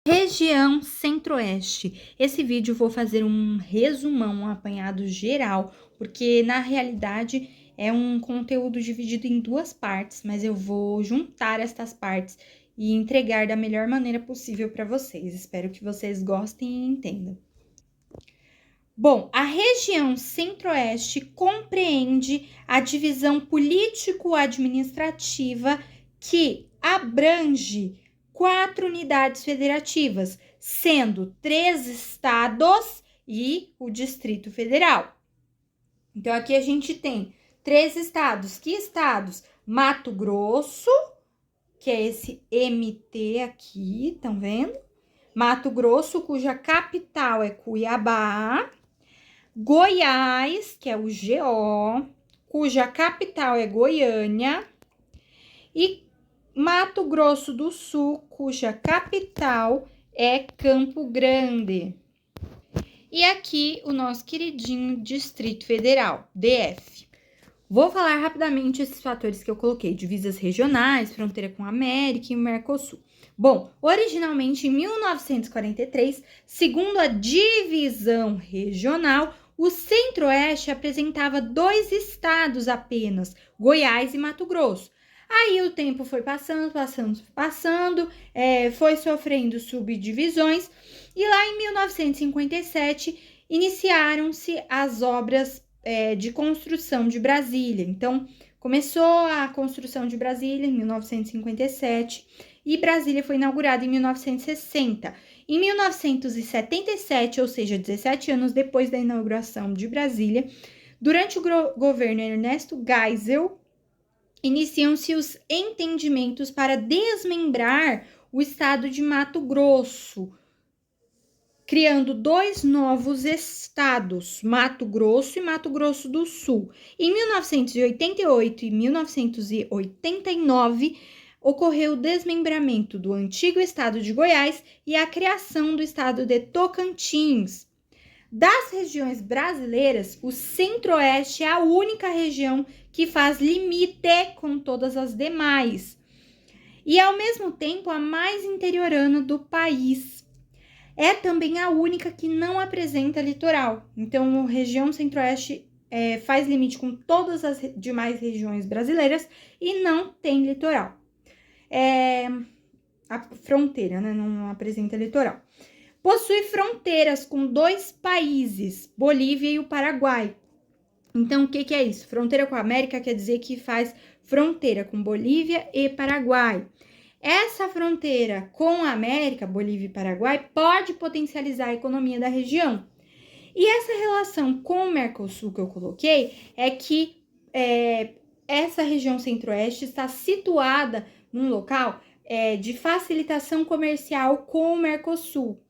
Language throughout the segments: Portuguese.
Região Centro-Oeste. Esse vídeo eu vou fazer um resumão, um apanhado geral, porque na realidade é um conteúdo dividido em duas partes, mas eu vou juntar estas partes e entregar da melhor maneira possível para vocês. Espero que vocês gostem e entendam. Bom, a região Centro-Oeste compreende a divisão político-administrativa que abrange 4 unidades federativas, sendo 3 estados e o Distrito Federal. Então, aqui a gente tem 3 estados. Que estados? Mato Grosso, que é esse MT aqui, estão vendo? Mato Grosso, cuja capital é Cuiabá. Goiás, que é o GO, cuja capital é Goiânia. E Mato Grosso do Sul, cuja capital é Campo Grande. E aqui o nosso queridinho Distrito Federal, DF. Vou falar rapidamente esses fatores que eu coloquei: divisas regionais, fronteira com a América e Mercosul. Bom, originalmente em 1943, segundo a divisão regional, o Centro-Oeste apresentava 2 estados apenas, Goiás e Mato Grosso. Aí o tempo foi passando, foi sofrendo subdivisões, e lá em 1957 iniciaram-se as obras de construção de Brasília. Então, começou a construção de Brasília em 1957 e Brasília foi inaugurada em 1960. Em 1977, ou seja, 17 anos depois da inauguração de Brasília, durante o governo Ernesto Geisel, iniciam-se os entendimentos para desmembrar o estado de Mato Grosso, criando 2 novos estados, Mato Grosso e Mato Grosso do Sul. Em 1988 e 1989, ocorreu o desmembramento do antigo estado de Goiás e a criação do estado de Tocantins. Das regiões brasileiras, o Centro-Oeste é a única região que faz limite com todas as demais e, ao mesmo tempo, a mais interiorana do país. É também a única que não apresenta litoral. Então, a região Centro-Oeste faz limite com todas as demais regiões brasileiras e não tem litoral. A fronteira, né? Não apresenta litoral. Possui fronteiras com 2 países, Bolívia e o Paraguai. Então, o que é isso? Fronteira com a América quer dizer que faz fronteira com Bolívia e Paraguai. Essa fronteira com a América, Bolívia e Paraguai, pode potencializar a economia da região. E essa relação com o Mercosul que eu coloquei é que essa região Centro-Oeste está situada num local de facilitação comercial com o Mercosul.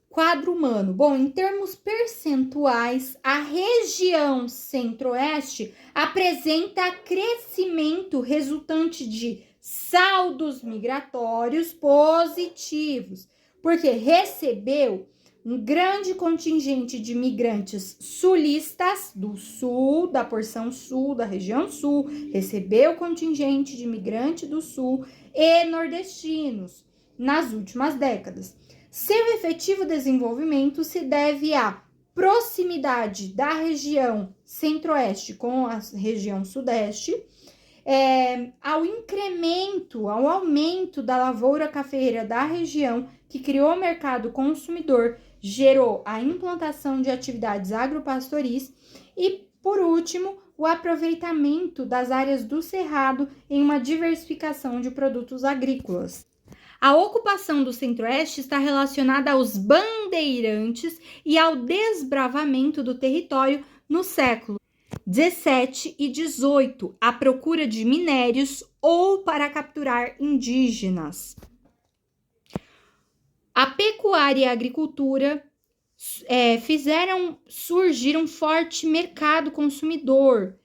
Quadro humano. Bom, em termos percentuais, a região Centro-Oeste apresenta crescimento resultante de saldos migratórios positivos, porque recebeu um grande contingente de migrantes sulistas do sul, da porção sul, da região sul, recebeu contingente de migrantes do sul e nordestinos nas últimas décadas. Seu efetivo desenvolvimento se deve à proximidade da região Centro-Oeste com a região Sudeste, ao incremento, ao aumento da lavoura cafeeira da região, que criou o mercado consumidor, gerou a implantação de atividades agropastoris e, por último, o aproveitamento das áreas do cerrado em uma diversificação de produtos agrícolas. A ocupação do Centro-Oeste está relacionada aos bandeirantes e ao desbravamento do território no século 17 e 18, à procura de minérios ou para capturar indígenas. A pecuária e a agricultura fizeram surgir um forte mercado consumidor,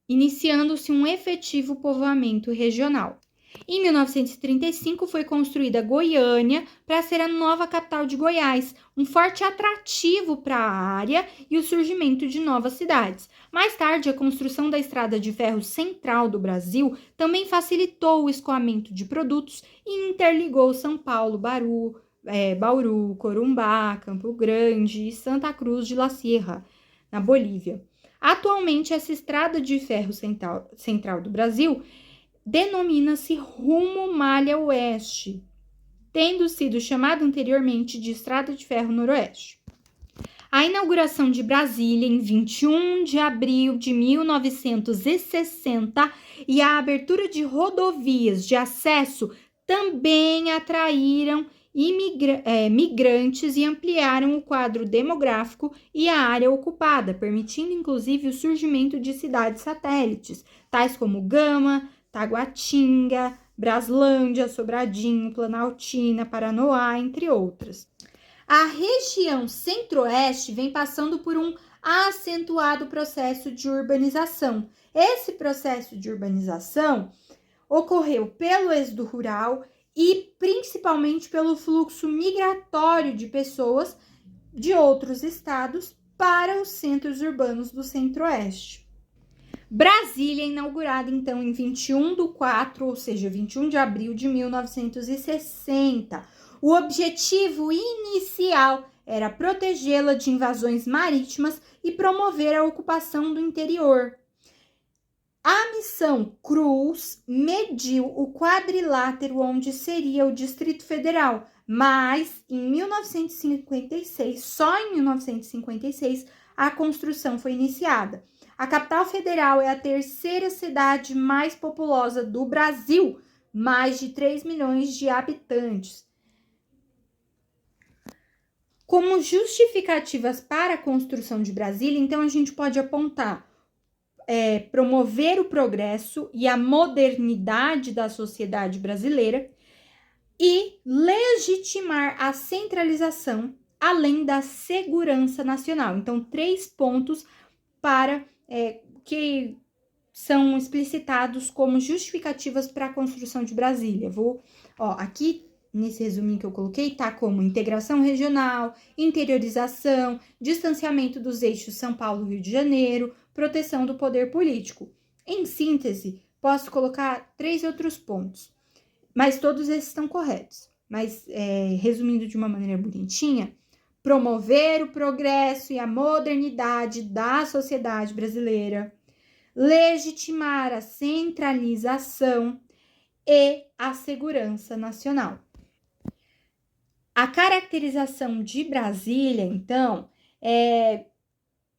iniciando-se um efetivo povoamento regional. Em 1935 foi construída Goiânia para ser a nova capital de Goiás, um forte atrativo para a área e o surgimento de novas cidades. Mais tarde, a construção da Estrada de Ferro Central do Brasil também facilitou o escoamento de produtos e interligou São Paulo, Bauru, Corumbá, Campo Grande e Santa Cruz de la Sierra, na Bolívia. Atualmente, essa Estrada de Ferro Central do Brasil denomina-se Rumo Malha Oeste, tendo sido chamada anteriormente de Estrada de Ferro Noroeste. A inauguração de Brasília em 21 de abril de 1960 e a abertura de rodovias de acesso também atraíram migrantes e ampliaram o quadro demográfico e a área ocupada, permitindo inclusive o surgimento de cidades satélites, tais como Gama, Taguatinga, Braslândia, Sobradinho, Planaltina, Paranoá, entre outras. A região centro-oeste vem passando por um acentuado processo de urbanização. Esse processo de urbanização ocorreu pelo êxodo rural e principalmente pelo fluxo migratório de pessoas de outros estados para os centros urbanos do centro-oeste. Brasília, inaugurada então em 21/4, ou seja, 21 de abril de 1960. O objetivo inicial era protegê-la de invasões marítimas e promover a ocupação do interior. A missão Cruz mediu o quadrilátero onde seria o Distrito Federal, mas em 1956, só em 1956, a construção foi iniciada. A capital federal é a terceira cidade mais populosa do Brasil, mais de 3 milhões de habitantes. Como justificativas para a construção de Brasília, então a gente pode apontar promover o progresso e a modernidade da sociedade brasileira e legitimar a centralização, além da segurança nacional. Então, 3 pontos para que são explicitados como justificativas para a construção de Brasília. Aqui nesse resuminho que eu coloquei, tá como integração regional, interiorização, distanciamento dos eixos São Paulo-Rio de Janeiro, proteção do poder político. Em síntese, posso colocar 3 outros pontos, mas todos esses estão corretos. Mas, resumindo de uma maneira bonitinha, promover o progresso e a modernidade da sociedade brasileira, legitimar a centralização e a segurança nacional. A caracterização de Brasília, então,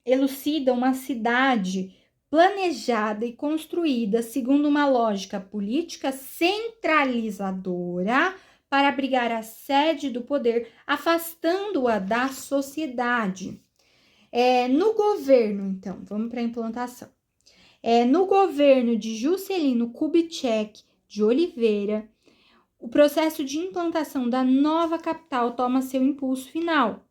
elucida uma cidade planejada e construída segundo uma lógica política centralizadora para abrigar a sede do poder, afastando-a da sociedade. No governo, então, vamos para a implantação. No governo de Juscelino Kubitschek de Oliveira, o processo de implantação da nova capital toma seu impulso final.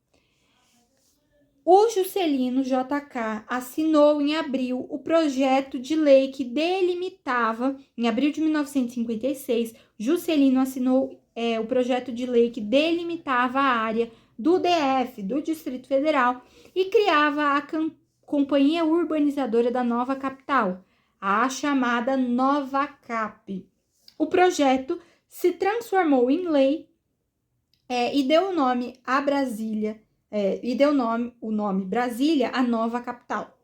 O Juscelino JK assinou em abril o projeto de lei que delimitava, em abril de 1956, Juscelino assinou o projeto de lei que delimitava a área do DF, do Distrito Federal, e criava a Companhia Urbanizadora da Nova Capital, a chamada Nova Cap. O projeto se transformou em lei e deu o nome a Brasília, o nome Brasília à nova capital.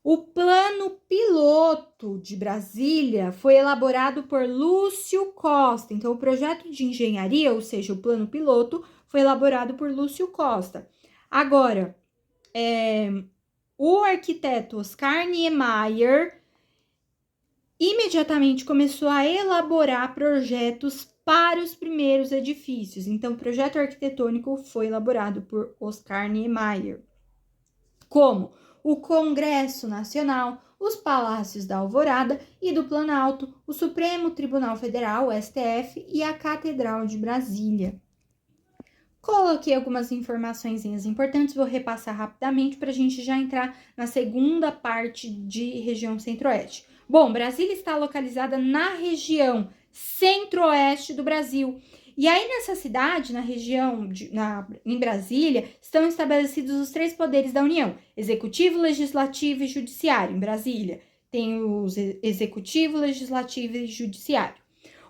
O plano piloto de Brasília foi elaborado por Lúcio Costa. Então, o projeto de engenharia, ou seja, o plano piloto, foi elaborado por Lúcio Costa. Agora, o arquiteto Oscar Niemeyer imediatamente começou a elaborar projetos para os primeiros edifícios. Então, o projeto arquitetônico foi elaborado por Oscar Niemeyer, como o Congresso Nacional, os Palácios da Alvorada e do Planalto, o Supremo Tribunal Federal, o STF, e a Catedral de Brasília. Coloquei algumas informações importantes, vou repassar rapidamente para a gente já entrar na segunda parte de região centro-oeste. Bom, Brasília está localizada na região centro-oeste do Brasil. E aí, nessa cidade, na região, em Brasília, estão estabelecidos os 3 poderes da União: executivo, legislativo e judiciário. Em Brasília, tem os executivo, legislativo e judiciário.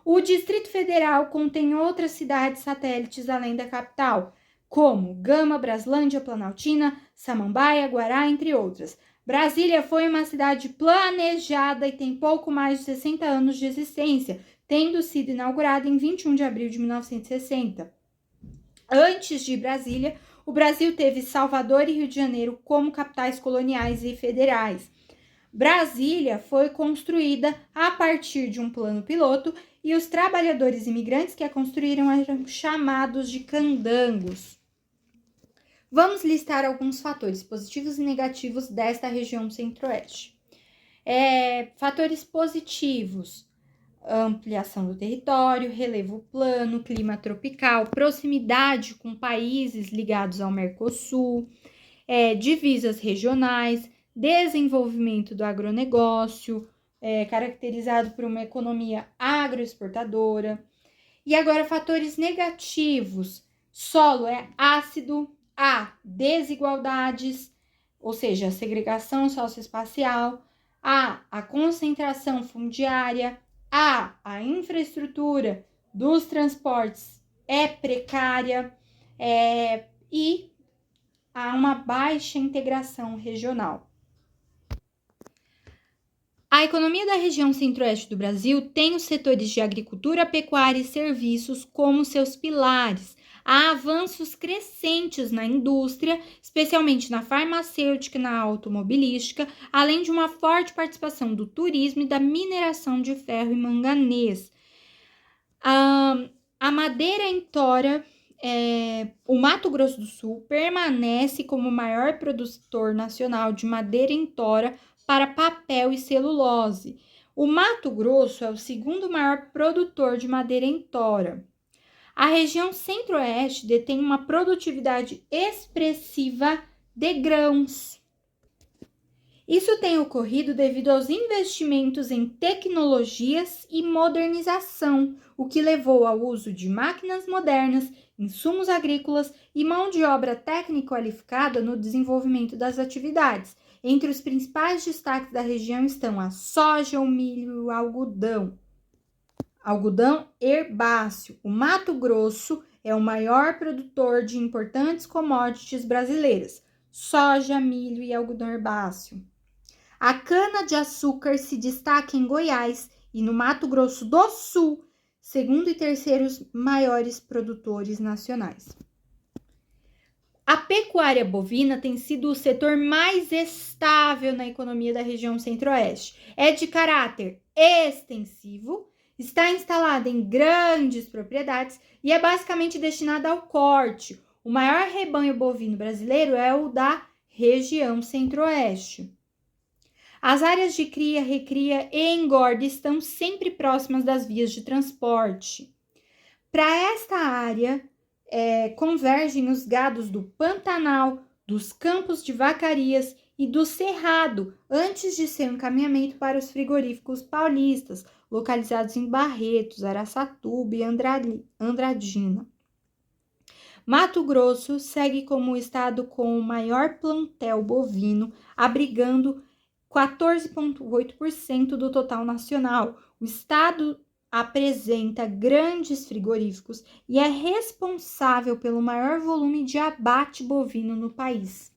O Distrito Federal contém outras cidades satélites além da capital, como Gama, Braslândia, Planaltina, Samambaia, Guará, entre outras. Brasília foi uma cidade planejada e tem pouco mais de 60 anos de existência, tendo sido inaugurada em 21 de abril de 1960. Antes de Brasília, o Brasil teve Salvador e Rio de Janeiro como capitais coloniais e federais. Brasília foi construída a partir de um plano piloto e os trabalhadores imigrantes que a construíram eram chamados de candangos. Vamos listar alguns fatores positivos e negativos desta região centro-oeste. Fatores positivos: ampliação do território, relevo plano, clima tropical, proximidade com países ligados ao Mercosul, divisas regionais, desenvolvimento do agronegócio, caracterizado por uma economia agroexportadora. E agora, fatores negativos: solo é ácido, há desigualdades, ou seja, segregação socioespacial, há a concentração fundiária, há a infraestrutura dos transportes é precária e há uma baixa integração regional. A economia da região centro-oeste do Brasil tem os setores de agricultura, pecuária e serviços como seus pilares. Há avanços crescentes na indústria, especialmente na farmacêutica e na automobilística, além de uma forte participação do turismo e da mineração de ferro e manganês. A madeira em tora, o Mato Grosso do Sul permanece como o maior produtor nacional de madeira em tora para papel e celulose. O Mato Grosso é o segundo maior produtor de madeira em tora. A região centro-oeste detém uma produtividade expressiva de grãos. Isso tem ocorrido devido aos investimentos em tecnologias e modernização, o que levou ao uso de máquinas modernas, insumos agrícolas e mão de obra técnica qualificada no desenvolvimento das atividades. Entre os principais destaques da região estão a soja, o milho e o algodão. Algodão herbáceo. O Mato Grosso é o maior produtor de importantes commodities brasileiras: soja, milho e algodão herbáceo. A cana-de-açúcar se destaca em Goiás e no Mato Grosso do Sul, segundo e terceiros maiores produtores nacionais. A pecuária bovina tem sido o setor mais estável na economia da região centro-oeste. É de caráter extensivo, está instalada em grandes propriedades e é basicamente destinada ao corte. O maior rebanho bovino brasileiro é o da região centro-oeste. As áreas de cria, recria e engorda estão sempre próximas das vias de transporte. Para esta área, convergem os gados do Pantanal, dos campos de Vacarias e do Cerrado, antes de seu encaminhamento para os frigoríficos paulistas, localizados em Barretos, Araçatuba e Andradina. Mato Grosso segue como o estado com o maior plantel bovino, abrigando 14,8% do total nacional. O estado apresenta grandes frigoríficos e é responsável pelo maior volume de abate bovino no país.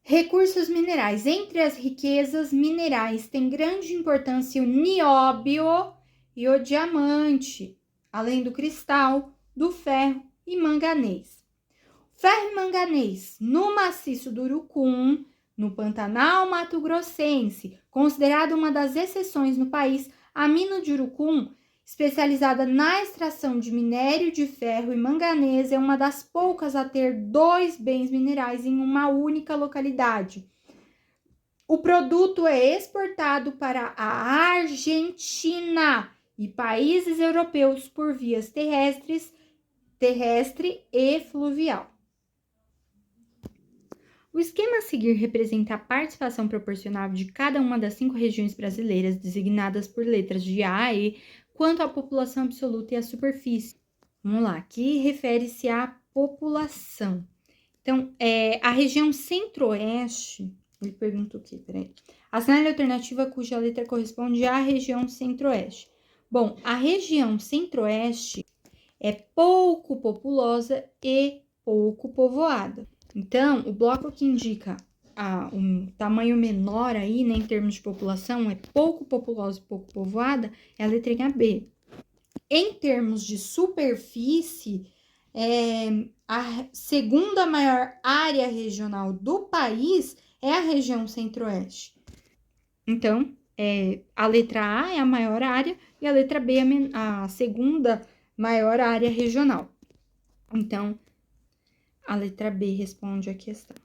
Recursos minerais. Entre as riquezas minerais tem grande importância o nióbio e o diamante, além do cristal, do ferro e manganês. Ferro e manganês no maciço do Urucum, no Pantanal Mato-Grossense, considerada uma das exceções no país, a mina de Urucum, especializada na extração de minério de ferro e manganês, é uma das poucas a ter 2 bens minerais em uma única localidade. O produto é exportado para a Argentina e países europeus por vias terrestre e fluvial. O esquema a seguir representa a participação proporcional de cada uma das 5 regiões brasileiras, designadas por letras de A a E, quanto à população absoluta e à superfície. Vamos lá, aqui refere-se à população. Então, a região centro-oeste, ele pergunta o quê? Peraí. Assinale a alternativa cuja letra corresponde à região centro-oeste. Bom, a região centro-oeste é pouco populosa e pouco povoada. Então, o bloco que indica um tamanho menor aí, né, em termos de população, é pouco populosa e pouco povoada, é a letrinha B. Em termos de superfície, a segunda maior área regional do país é a região centro-oeste. Então, a letra A é a maior área e a letra B é a segunda maior área regional. Então, a letra B responde a questão.